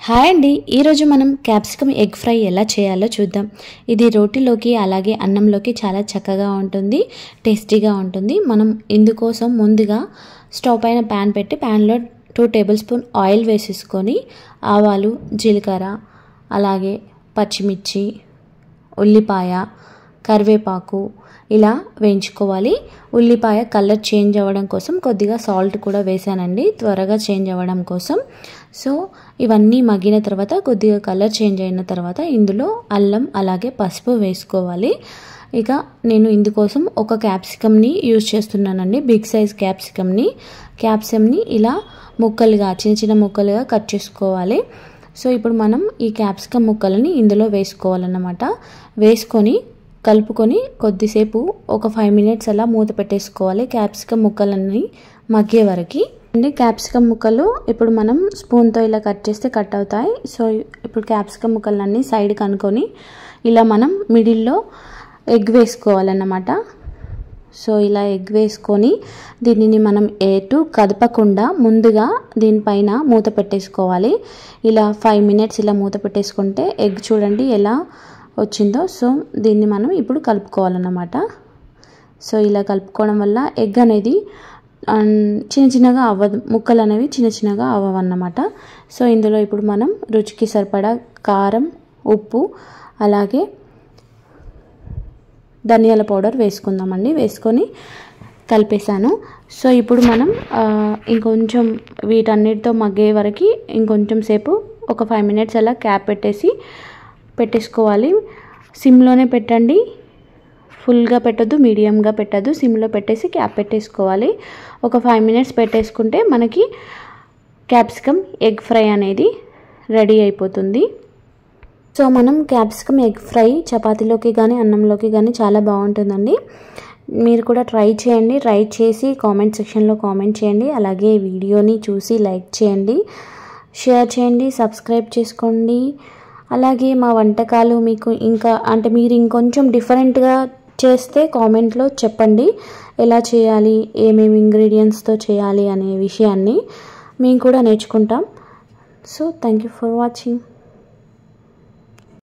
Hi అండి, ఈరోజు మనం క్యాప్సికమ్ ఎగ్ ఫ్రై ఎలా చేయాలో చూద్దాం. ఇది రోటీలోకి అలాగే అన్నంలోకి చాలా చక్కగా ఉంటుంది, టేస్టీగా ఉంటుంది. మనం ఇందుకోసం ముందుగా స్టవ్ పైన ప్యాన్ పెట్టి ప్యాన్లో 2 టేబుల్ స్పూన్ ఆయిల్ వేసేసుకొని ఆవాలు, జీలకర్ర, అలాగే పచ్చిమిర్చి, ఉల్లిపాయ, కరివేపాకు ఇలా వేయించుకోవాలి. ఉల్లిపాయ కలర్ చేంజ్ అవ్వడం కోసం కొద్దిగా సాల్ట్ కూడా వేసానండి, త్వరగా చేంజ్ అవ్వడం కోసం. సో ఇవన్నీ మగ్గిన తర్వాత కొద్దిగా కలర్ చేంజ్ అయిన తర్వాత ఇందులో అల్లం అలాగే పసుపు వేసుకోవాలి. ఇక నేను ఇందుకోసం ఒక క్యాప్సికమ్ని యూజ్ చేస్తున్నానండి, బిగ్ సైజ్ క్యాప్సికమ్ని ఇలా ముక్కలుగా చిన్న చిన్న ముక్కలుగా కట్ చేసుకోవాలి. సో ఇప్పుడు మనం ఈ క్యాప్సికమ్ ముక్కలని ఇందులో వేసుకోవాలన్నమాట. వేసుకొని కలుపుకొని కొద్దిసేపు ఒక 5 మినిట్స్ అలా మూత పెట్టేసుకోవాలి, క్యాప్సికమ్ ముక్కలన్నీ మగ్గే వరకు. అండి క్యాప్సికమ్ ముక్కలు ఇప్పుడు మనం స్పూన్తో ఇలా కట్ చేస్తే కట్ అవుతాయి. సో ఇప్పుడు క్యాప్సికమ్ ముక్కలన్నీ సైడ్కి అనుకొని ఇలా మనం మిడిల్లో ఎగ్ వేసుకోవాలన్నమాట. సో ఇలా ఎగ్ వేసుకొని దీనిని మనం ఎటు కదపకుండా ముందుగా దీనిపైన మూత పెట్టేసుకోవాలి. ఇలా 5 మినిట్స్ ఇలా మూత పెట్టేసుకుంటే ఎగ్ చూడండి ఎలా వచ్చిందో. సో దీన్ని మనం ఇప్పుడు కలుపుకోవాలన్నమాట. సో ఇలా కలుపుకోవడం వల్ల ఎగ్ అనేది చిన్న చిన్నగా అవ్వదు, ముక్కలు అనేవి చిన్న చిన్నగా అవ్వవన్నమాట. సో ఇందులో ఇప్పుడు మనం రుచికి సరిపడా కారం, ఉప్పు అలాగే ధనియాల పౌడర్ వేసుకుందామండి. వేసుకొని కలిపేసాను. సో ఇప్పుడు మనం ఇంకొంచెం వీటన్నిటితో మగ్గే వరకు ఇంకొంచెం సేపు ఒక 5 మినిట్స్ అలా క్యాప్ పెట్టేసుకోవాలి. సిమ్లోనే పెట్టండి, ఫుల్గా పెట్టద్దు, మీడియంగా పెట్టద్దు, సిమ్లో పెట్టేసి క్యాప్ పెట్టేసుకోవాలి. ఒక 5 మినిట్స్ పెట్టేసుకుంటే మనకి క్యాప్సికమ్ ఎగ్ ఫ్రై అనేది రెడీ అయిపోతుంది. సో మనం క్యాప్సికమ్ ఎగ్ ఫ్రై చపాతీలోకి కానీ అన్నంలోకి కానీ చాలా బాగుంటుందండి. మీరు కూడా ట్రై చేయండి. ట్రై చేసి కామెంట్ సెక్షన్లో కామెంట్ చేయండి. అలాగే వీడియోని చూసి లైక్ చేయండి, షేర్ చేయండి, సబ్స్క్రైబ్ చేసుకోండి. అలాగే మా వంటకాలు మీకు మీరు ఇంకొంచెం డిఫరెంట్గా చేస్తే కామెంట్లో చెప్పండి, ఎలా చేయాలి, ఏమేమి ఇంగ్రీడియంట్స్తో చేయాలి అనే విషయాన్ని మేము కూడా నేర్చుకుంటాం. So thank you for watching.